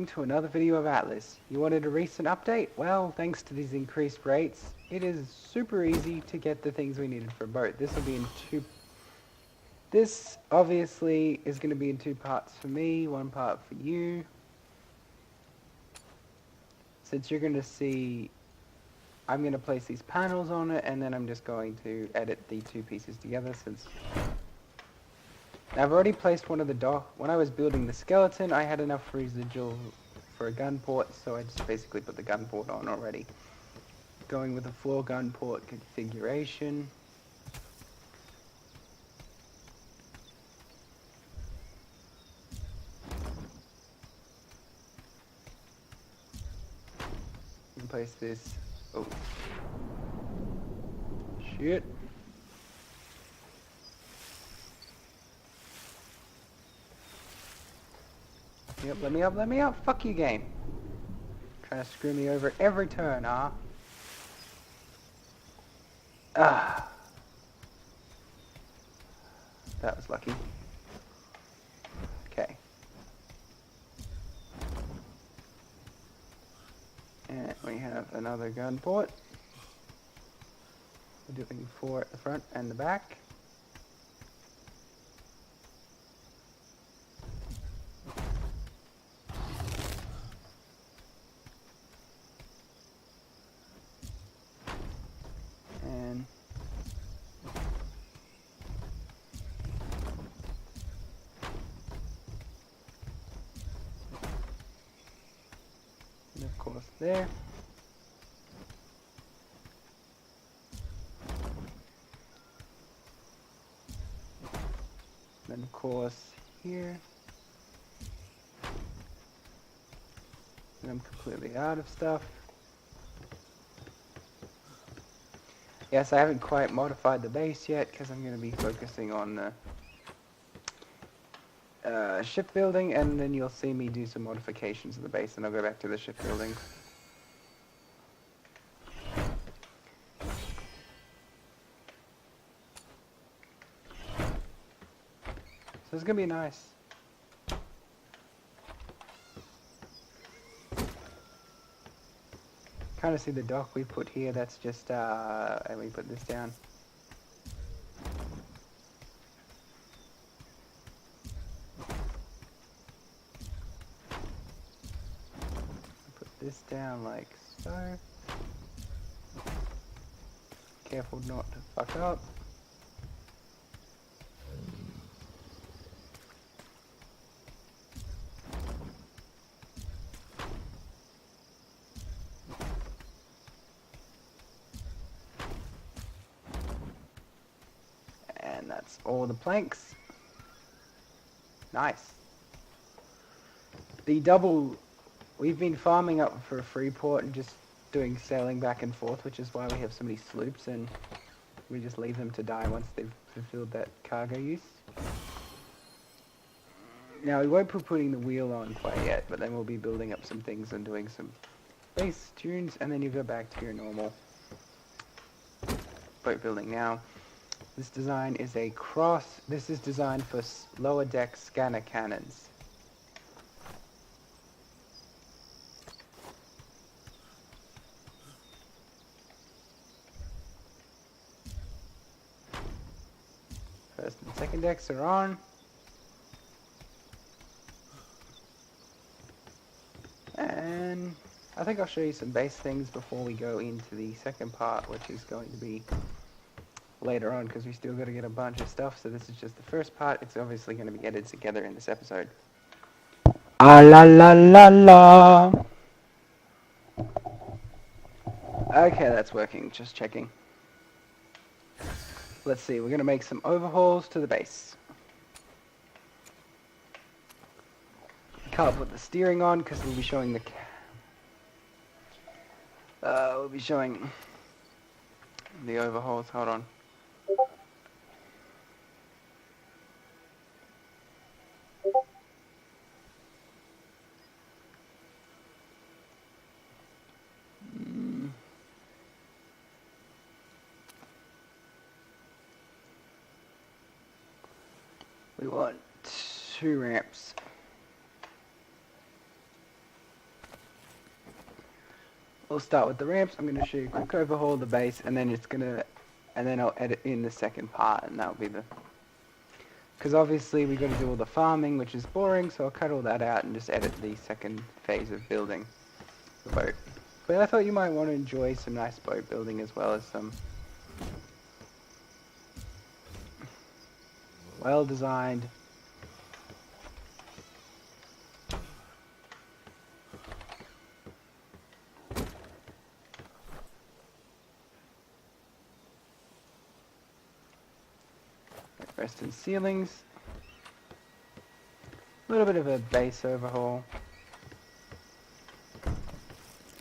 welcome to another video of Atlas. You wanted a recent update? Well, thanks to these increased rates, it is super easy to get the things we needed for a boat. This will be in This obviously is going to be in two parts for me, one part for you. Since you're going to see, I'm going to place these panels on it, and then I'm just going to edit the two pieces together since... Now, I've already placed one of the dock. When I was building the skeleton, I had enough residual for a gun port, so I just basically put the gun port on already. Going with a floor gun port configuration. And place this. Oh. Shit. Yep, let me up, fuck you game. Trying to screw me over every turn, huh? Ah. That was lucky. Okay. And we have another gun port. We're doing 4 at the front and the back. And of course there. Then of course here. And I'm completely out of stuff. Yes, I haven't quite modified the base yet because I'm going to be focusing on the shipbuilding, and then you'll see me do some modifications of the base, and I'll go back to the shipbuilding. So it's going to be nice. Kind of see the dock we put here, that's just, and we put this down. Put this down like so. Careful not to fuck up. And that's all the planks. Nice. The double, we've been farming up for a free port and just doing sailing back and forth, which is why we have so many sloops, and we just leave them to die once they've fulfilled that cargo use. Now we won't be putting the wheel on quite yet, but then we'll be building up some things and doing some base tunes, and then you go back to your normal boat building. Now, this design is a cross. This is designed for lower deck scanner cannons. First and second decks are on. And I think I'll show you some base things before we go into the second part, which is going to be later on, because we still got to get a bunch of stuff. So this is just the first part. It's obviously going to be edited together in this episode. Ah la la la la. Okay, that's working. Just checking. Let's see. We're going to make some overhauls to the base. Can't put the steering on because we'll be showing the overhauls. Hold on. We want 2 ramps. we'll start with the ramps. I'm gonna show you a quick overhaul of the base, and then I'll edit in the second part, and that'll be the. Because obviously we got to do all the farming, which is boring, so I'll cut all that out and just edit the second phase of building the boat. But I thought you might want to enjoy some nice boat building as well as some well-designed rest and ceilings. A little bit of a base overhaul.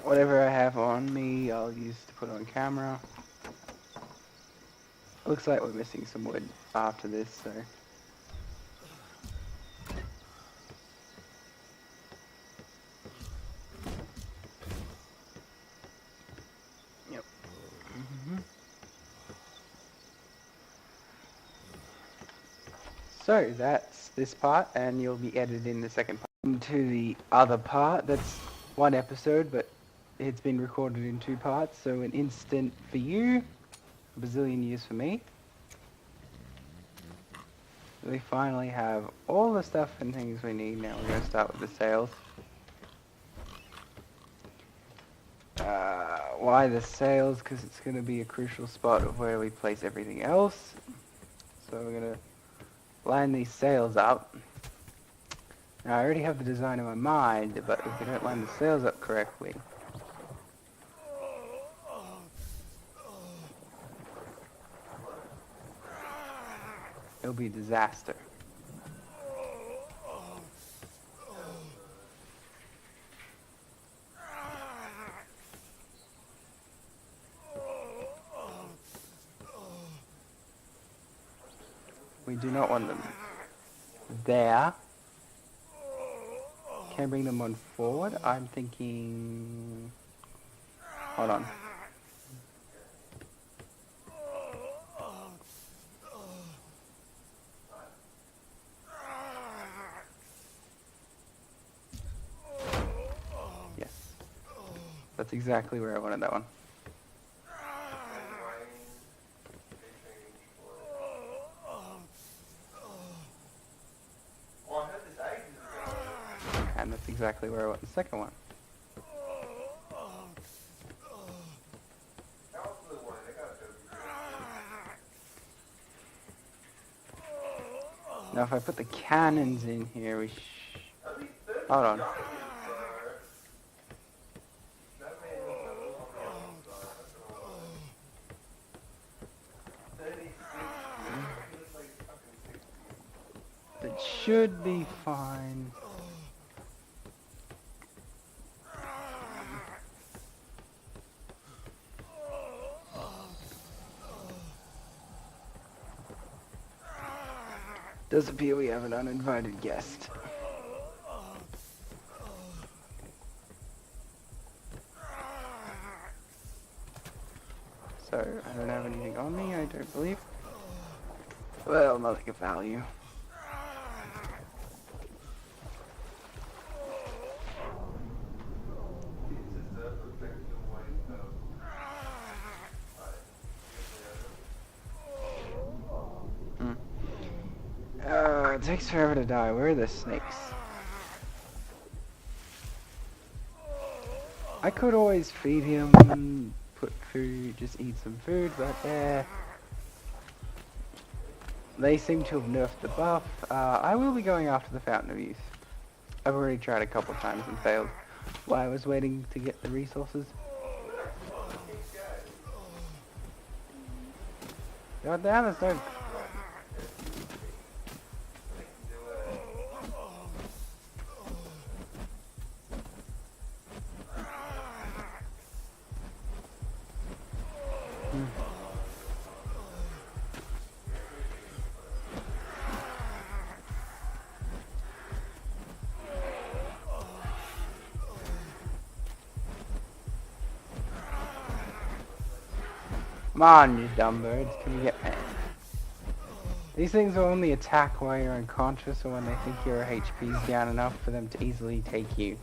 Whatever I have on me, I'll use to put on camera. Looks like we're missing some wood after this, so. Yep. So that's this part, and you'll be edited in the second part. To the other part, that's one episode, but it's been recorded in two parts, so an instant for you, a bazillion years for me. We finally have all the stuff and things we need. Now we're going to start with the sails. Why the sails? Because it's going to be a crucial spot of where we place everything else. So we're going to line these sails up. Now I already have the design in my mind, but if we don't line the sails up correctly, it'll be a disaster. We do not want them there. Can I bring them on forward? I'm thinking... Hold on. Yes. That's exactly where I wanted that one. And that's exactly where I want the second one. Now if I put the cannons in here, we hold on. That should be fine. Does appear we have an uninvited guest. So, I don't have anything on me, I don't believe. Well, nothing of value. It takes forever to die. Where are the snakes? I could always feed him, put food, just eat some food, but they seem to have nerfed the buff. I will be going after the Fountain of Youth. I've already tried a couple times and failed while I was waiting to get the resources. God damn, there's no... Come on, you dumb birds. Can you get me? These things will only attack while you're unconscious or when they think your HP is down enough for them to easily take you.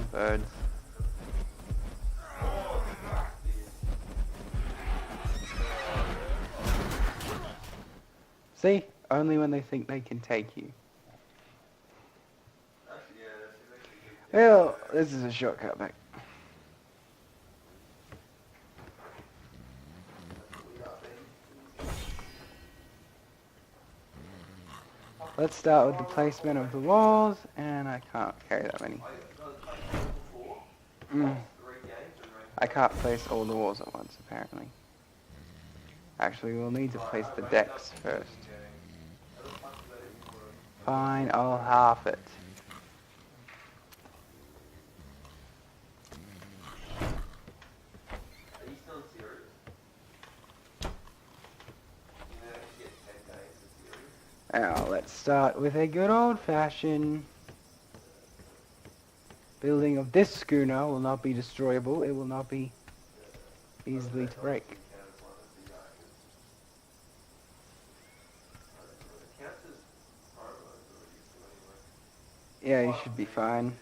jump birds. See? Only when they think they can take you. Well, this is a shortcut back. Let's start with the placement of the walls, and I can't carry that many. I can't place all the walls at once, apparently. Actually, we'll need to place the decks first. Fine, I'll half it. Now, let's start with a good old-fashioned building of this schooner. Will not be destroyable. It will not be easily to break. Yeah, you should be fine.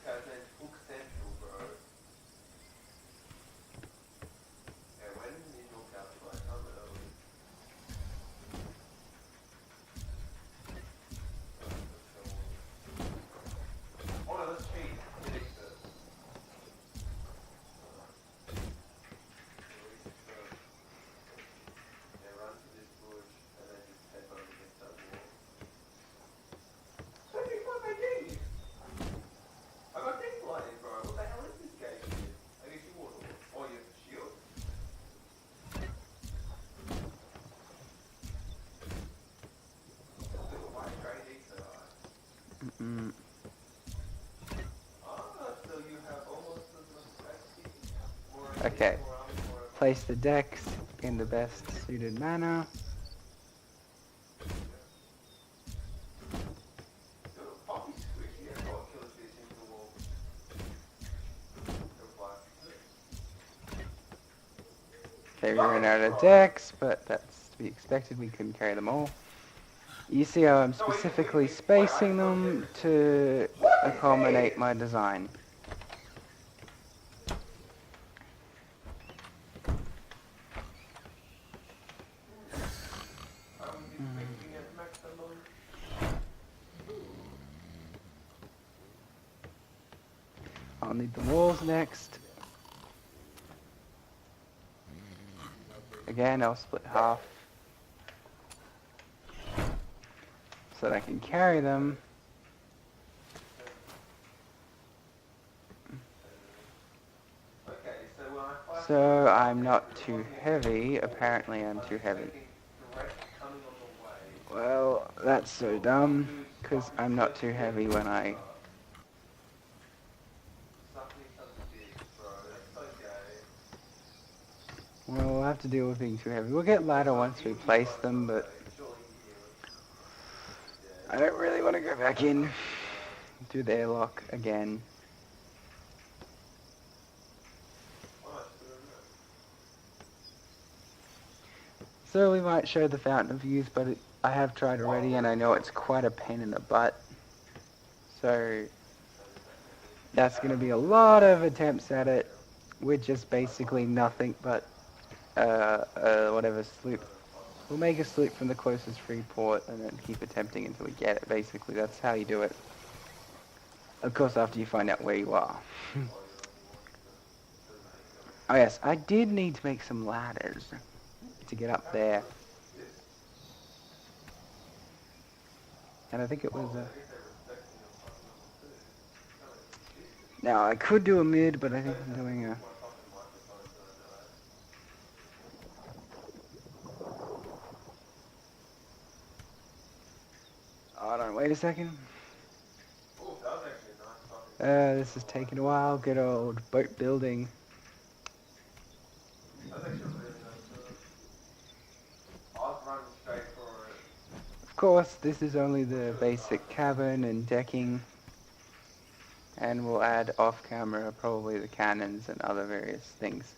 Okay, place the decks in the best suited manner. Okay, we ran out of decks, but that's to be expected. We couldn't carry them all. You see how I'm specifically spacing them to accommodate my design. I'll need the walls next. Again, I'll split half so that I can carry them. So I'm not too heavy. Apparently I'm too heavy. Well, that's so dumb, because I'm not too heavy when I... Well, we'll have to deal with being too heavy. We'll get lighter once we place them, but... I don't really want to go back in to the airlock again. So we might show the Fountain of Youth, but I have tried already and I know it's quite a pain in the butt. So that's going to be a lot of attempts at it with just basically nothing but whatever sloop. We'll make a sloop from the closest free port and then keep attempting until we get it. Basically, that's how you do it. Of course, after you find out where you are. Oh yes, I did need to make some ladders to get up there. And I think it was a... Now, I could do a mid, but I think I'm doing a... Hold on, wait a second. This is taking a while. Good old boat building. Of course, this is only the basic cabin and decking. And we'll add off-camera probably the cannons and other various things.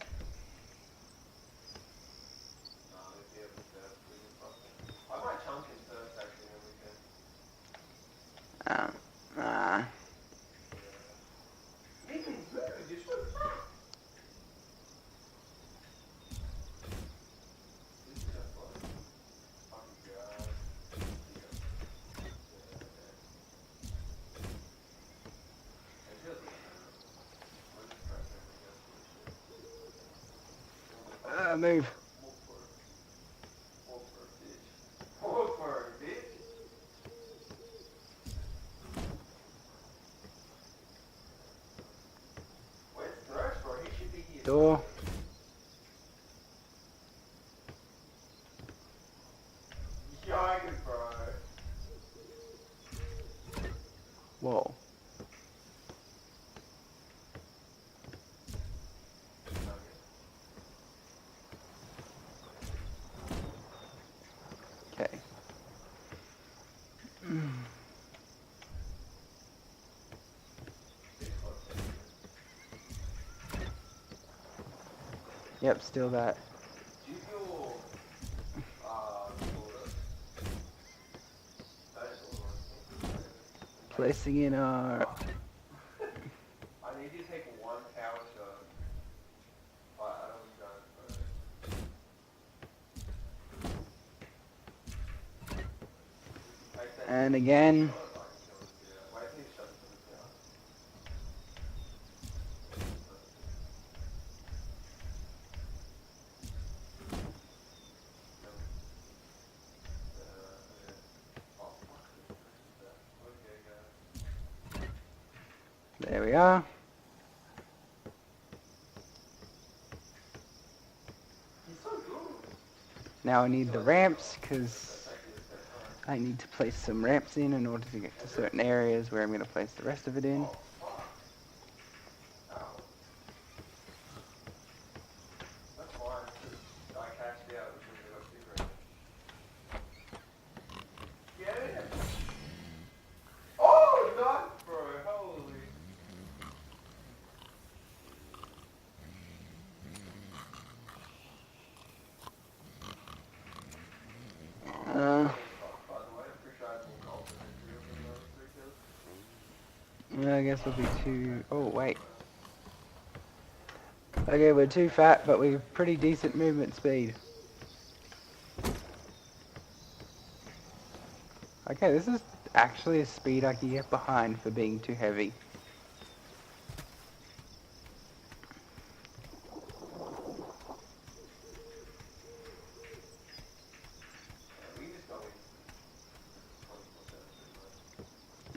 move. Door. Whoa. Okay. Yep, still that. Placing in our... And again. There we are. Now I need the ramps, because I need to place some ramps in order to get to certain areas where I'm going to place the rest of it in. I guess we'll be too... Oh, wait. Okay, we're too fat, but we've pretty decent movement speed. Okay, this is actually a speed I can get behind for being too heavy.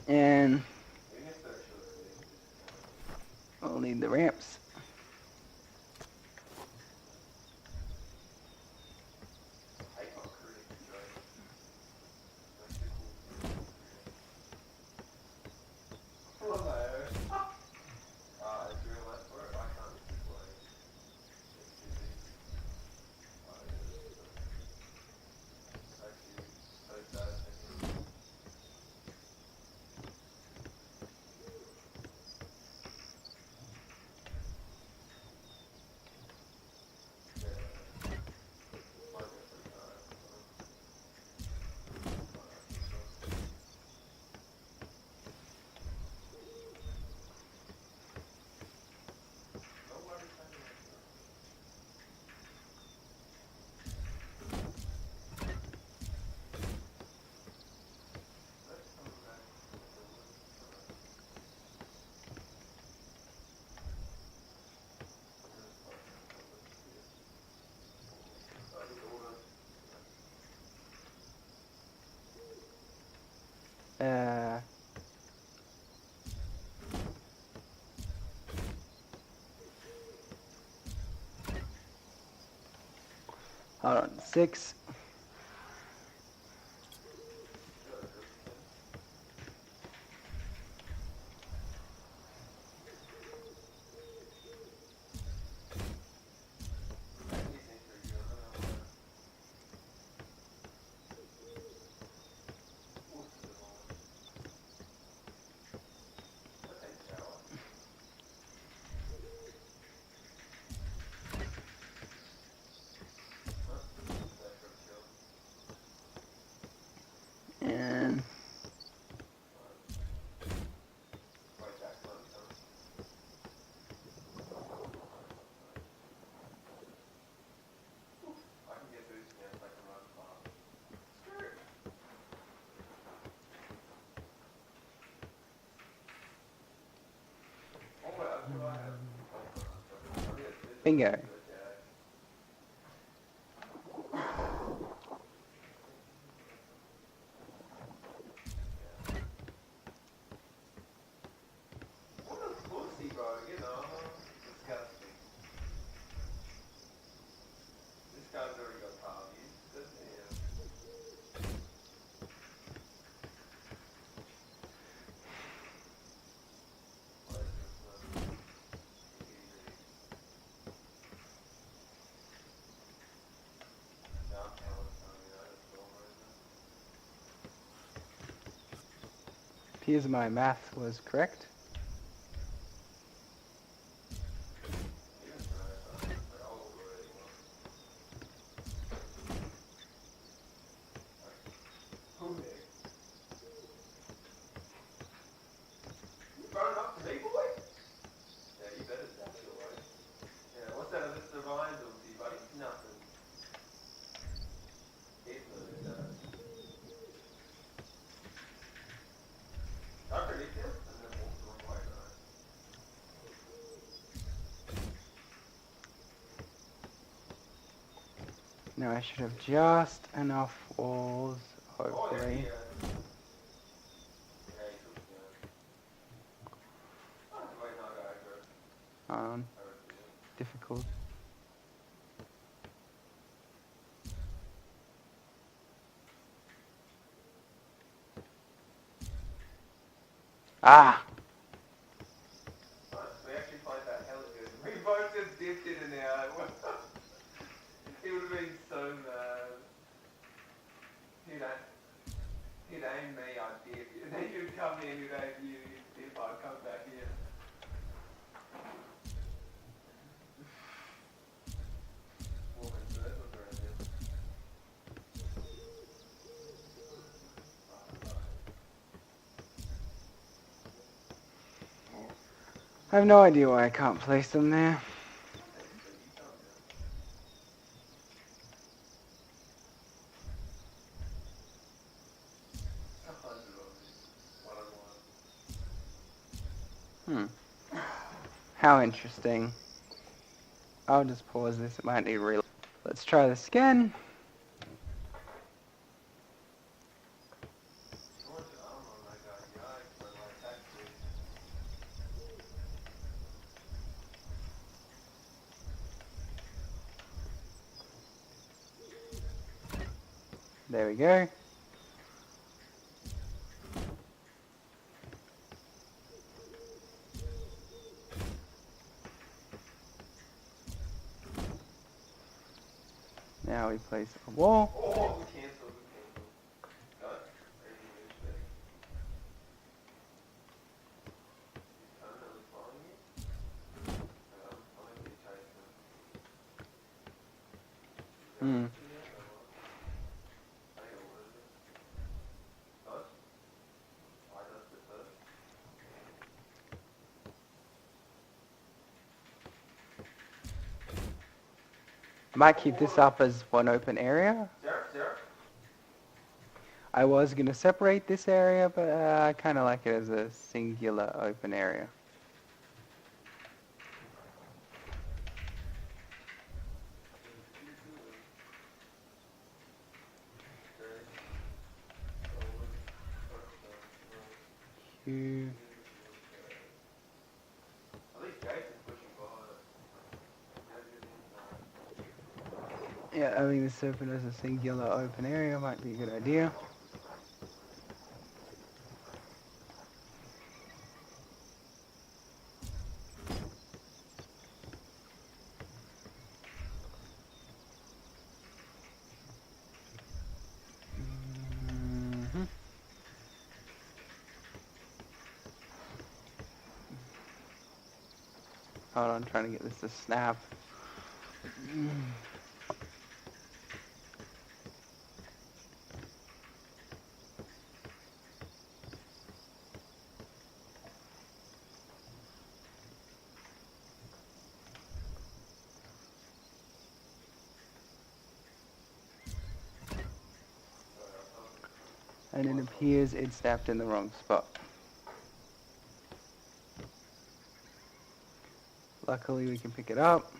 And we'll need the ramps. Hold on, 6. And bingo. Appears my math was correct. Now I should have just enough walls, hopefully. Difficult. Ah! We actually played that hella good. We both just dipped in and out. He would have been so mad. He'd aim me, I'd dip. And then you'd come in, you'd aim you, you'd dip, I'd come back in. Walking circles around him. I have no idea why I can't place them there. How interesting. I'll just pause this, it might need real. Let's try this again. There we go. Now we place a wall. Oh, we cancelled. Go. Ready to move back. He's permanently following you. I'm going to chase him. Hmm. Might keep this up as one open area. Sarah. I was going to separate this area, but I kind of like it as a singular open area. Two. Yeah, having this open as a singular open area might be a good idea. Hold on, trying to get this to snap. And it appears it snapped in the wrong spot. Luckily we can pick it up.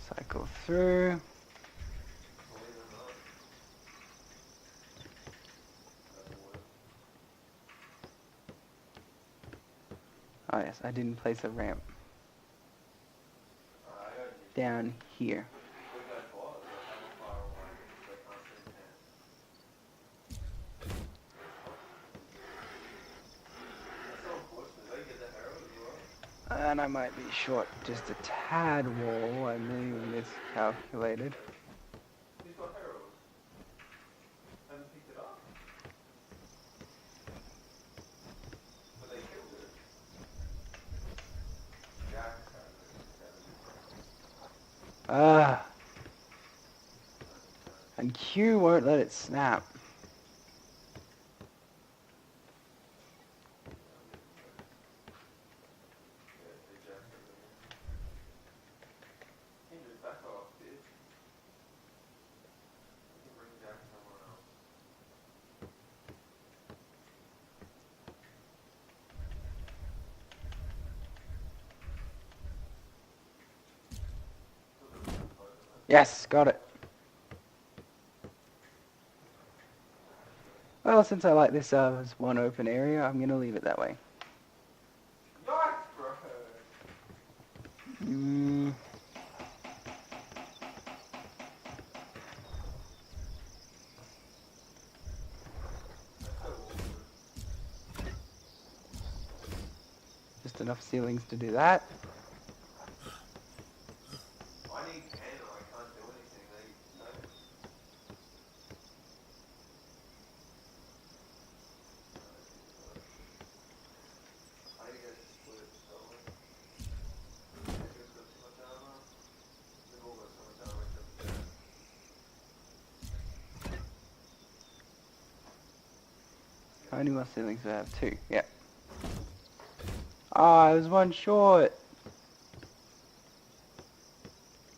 Cycle through. Oh yes, I didn't place a ramp. Down here. And I might be short just a tad wall. I may have miscalculated. He's got Herald. Haven't picked it up. But they killed it. Jack Ah. And Q won't let it snap. back off, dude. You can bring Jack somewhere else. Yes, got it. Well, since I like this as one open area, I'm going to leave it that way. Nice, bro. Mm. That's so awkward. Just enough ceilings to do that. I need 10 or I can't do anything. No. I need to get split somewhere. Who's got too much armor? We've all got so much armor except for Jack. How many more ceilings do I have? 2. Yeah. Ah, I was one short.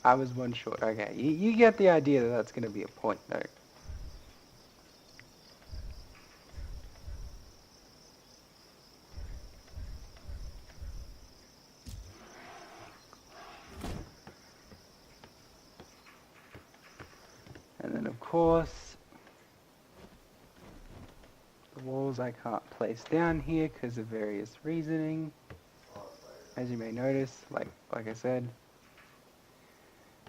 I was one short. Okay, you get the idea that that's going to be a point, though. And then, of course, the walls I can't place down here because of various reasoning. As you may notice, like I said,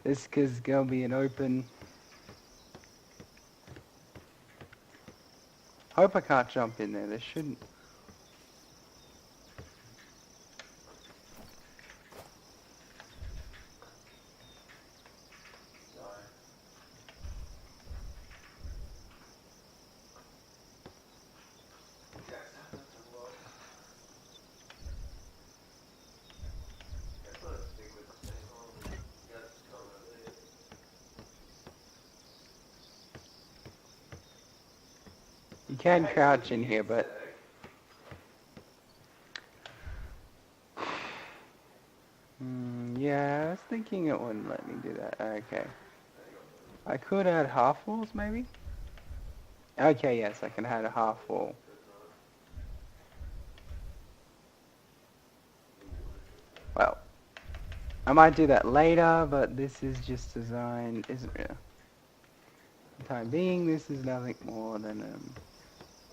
this is going to be an open. Hope I can't jump in there. There shouldn't. You can crouch in here, but yeah, I was thinking it wouldn't let me do that. Okay. I could add half walls, maybe? Okay, yes, I can add a half wall. Well, I might do that later, but this is just designed, isn't it? For the time being, this is nothing more than,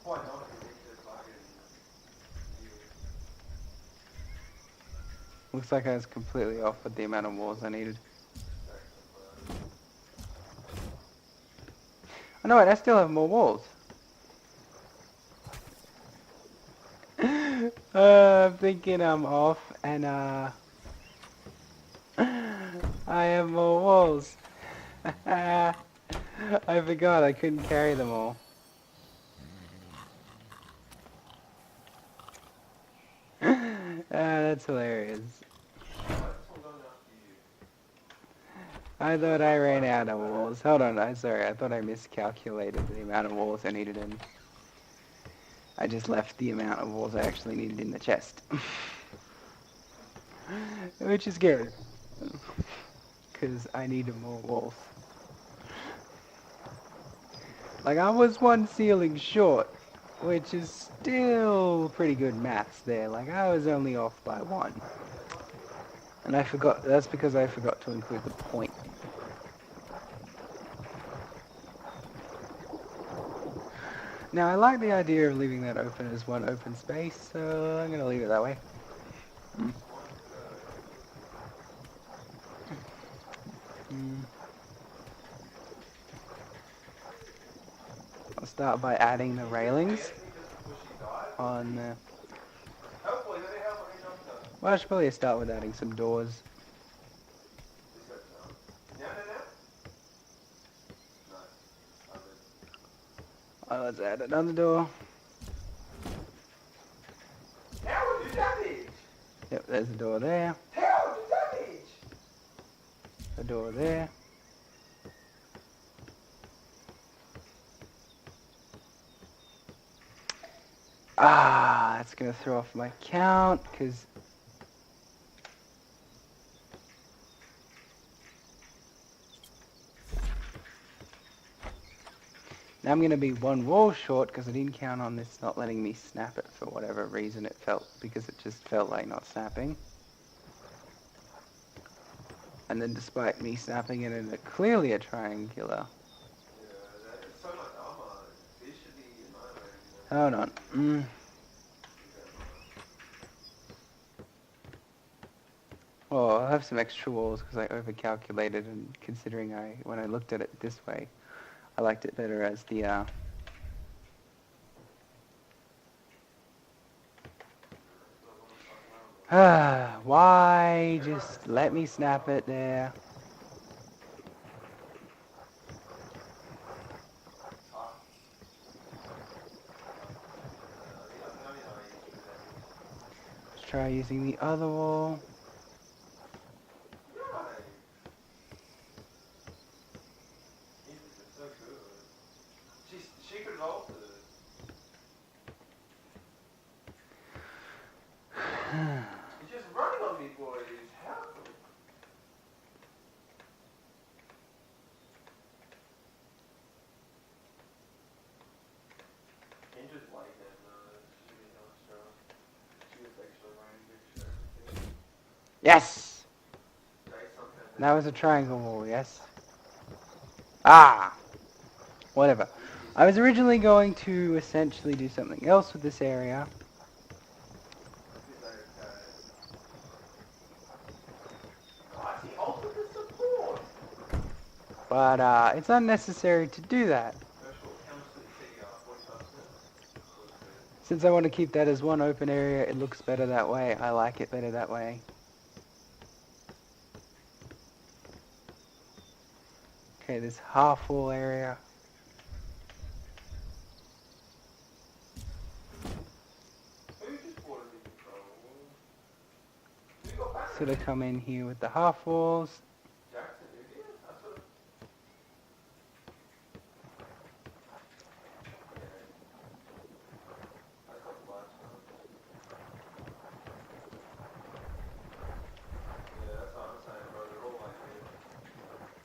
Why not? You need to fucking... looks like I was completely off with the amount of walls I needed. Oh no, wait, I still have more walls. I'm thinking I'm off, and I have more walls. I forgot I couldn't carry them all. That's hilarious. I thought I ran out of walls. Hold on, I'm sorry. I thought I miscalculated the amount of walls I needed in. I just left the amount of walls I actually needed in the chest. Which is good. Because I needed more walls. Like, I was one ceiling short, which is still pretty good maths there. Like, I was only off by 1. And I forgot, that's because I forgot to include the point. Now, I like the idea of leaving that open as one open space, so I'm going to leave it that way. I'll start by adding the railings on the... Hopefully, let me help when he jumps up. Well, I should probably start with adding some doors. This got some. Now. Nice. Love it. Let's add another door. How would you damage? Yep, there's a door there. How would you damage? A door there. Ah, that's gonna throw off my count, because now I'm gonna be one wall short because I didn't count on this not letting me snap it for whatever reason it felt, because it just felt like not snapping. And then despite me snapping it in clearly a triangular. Yeah, that is so much armor. These should be annihilated. Hold on. Oh, I have some extra walls because I overcalculated, and considering when I looked at it this way, I liked it better as the why just let me snap it there? Let's try using the other wall. So good. She could have altered it. You're just running on me, boys. How? Angel's like that, she was extra. She was extra range, extra everything. Yes! Right, sometimes That was a triangle wall, yes? Ah! Whatever. I was originally going to essentially do something else with this area. But it's unnecessary to do that. Since I want to keep that as one open area, it looks better that way. I like it better that way. Okay, this half wall area. Sort of come in here with the half walls.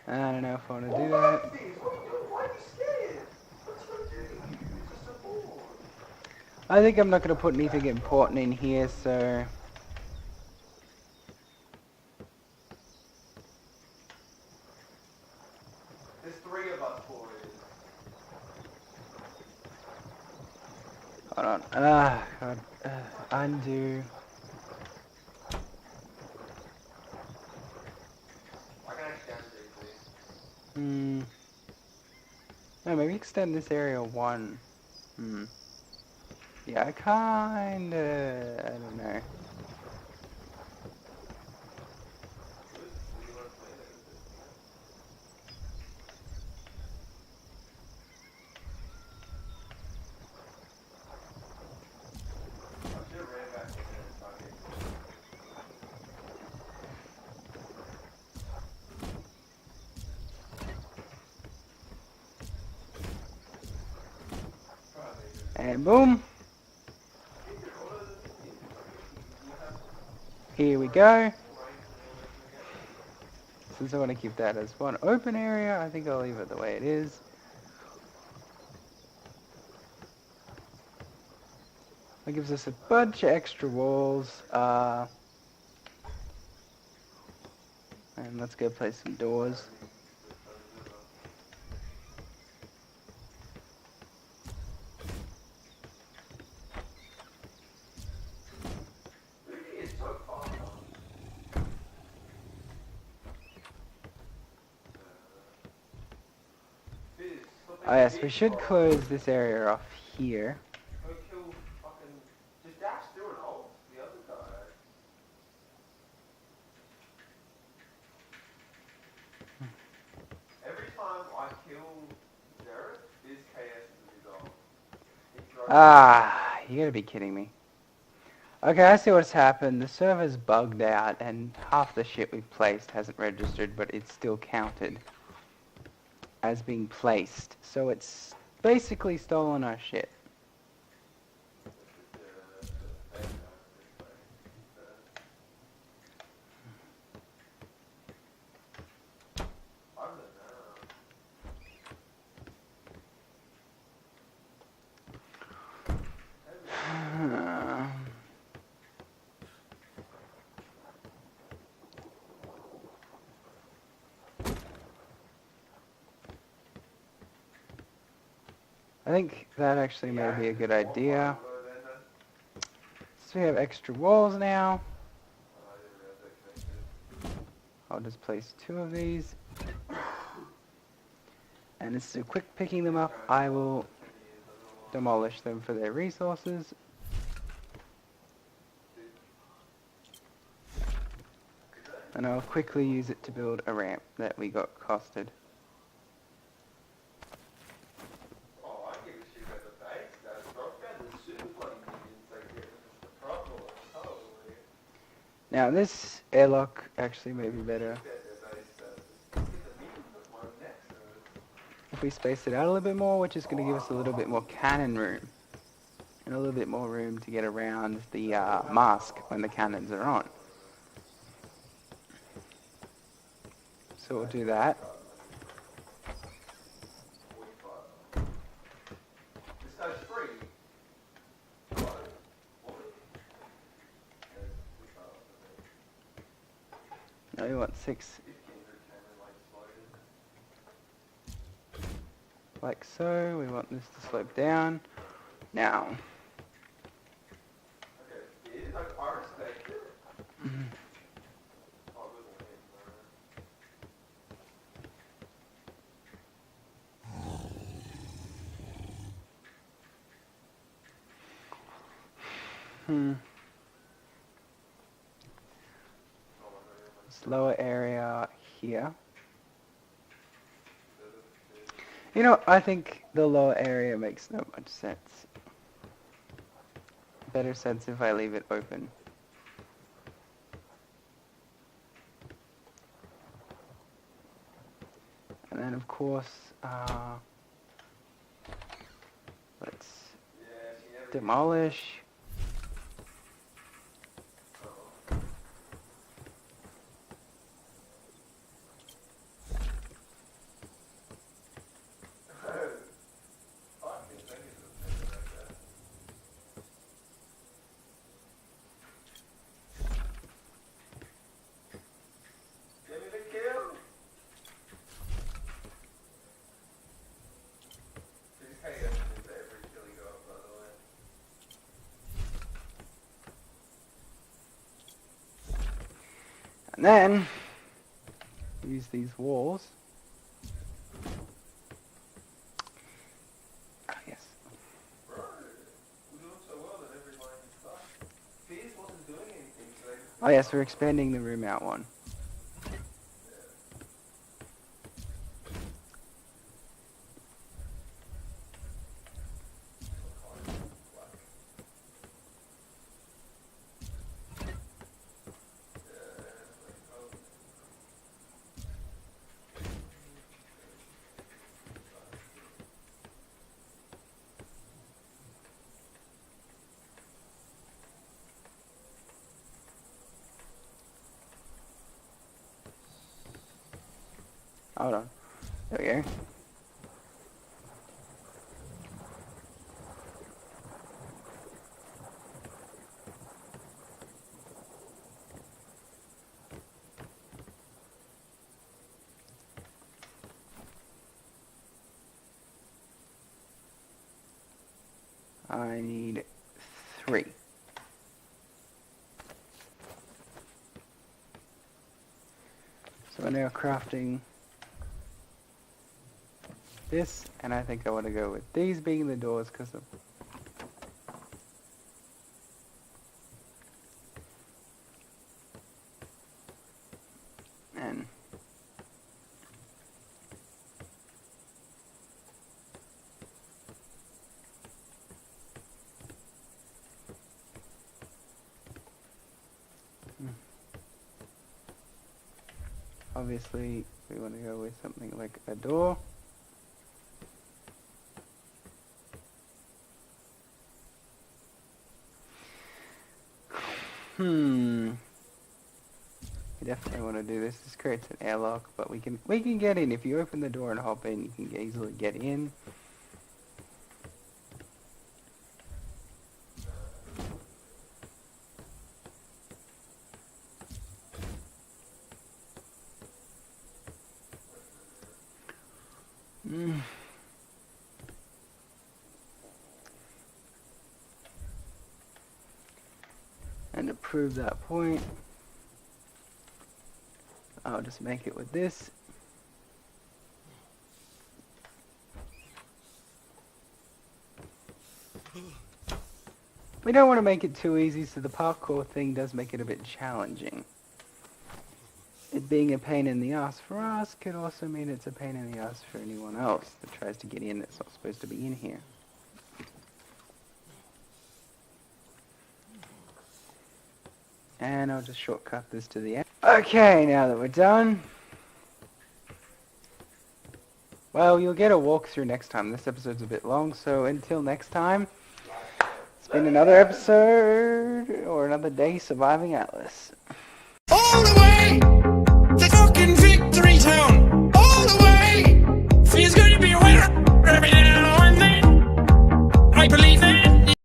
I don't know if I want to do that. I think I'm not going to put anything important in here, so... There's 3 of us, boys. Hold on. Ah, God. Undo. No, maybe extend this area 1. Yeah, I don't know. And boom. Here we go. Since I want to keep that as one open area, I think I'll leave it the way it is. That gives us a bunch of extra walls. And let's go place some doors. Oh yes, we should close this area off here. Ah, you gotta be kidding me. Okay, I see what's happened. The server's bugged out and half the shit we've placed hasn't registered, but it's still counted as being placed. So it's basically stolen our shit. I think that actually may be a good idea. So we have extra walls now. I'll just place 2 of these. And instead of quick picking them up, I will demolish them for their resources. And I'll quickly use it to build a ramp that we got costed. Now this airlock actually may be better if we space it out a little bit more, which is going to give us a little bit more cannon room. And a little bit more room to get around the mask when the cannons are on. So we'll do that. Now we want 6 like so. We want this to slope down. Now. This lower area here. You know, I think the lower area makes no much sense. Better sense if I leave it open. And then of course, let's demolish. And then use these walls. Ah, yes. Oh yes, we're expanding the room out one. Hold on. There we go. I need 3. So we're now crafting this, and I think I want to go with these being the doors because of and obviously we want to go with something like a door. We definitely want to do this. This creates an airlock, but we can get in. If you open the door and hop in, you can easily get in. And to prove that point, I'll just make it with this. We don't want to make it too easy, so the parkour thing does make it a bit challenging. It being a pain in the ass for us could also mean it's a pain in the ass for anyone else that tries to get in that's not supposed to be in here. And I'll just shortcut this to the end. Okay, now that we're done. Well, you'll get a walkthrough next time. This episode's a bit long, so until next time, it's been another episode, or another day surviving Atlas. All the way to fucking Victory Town!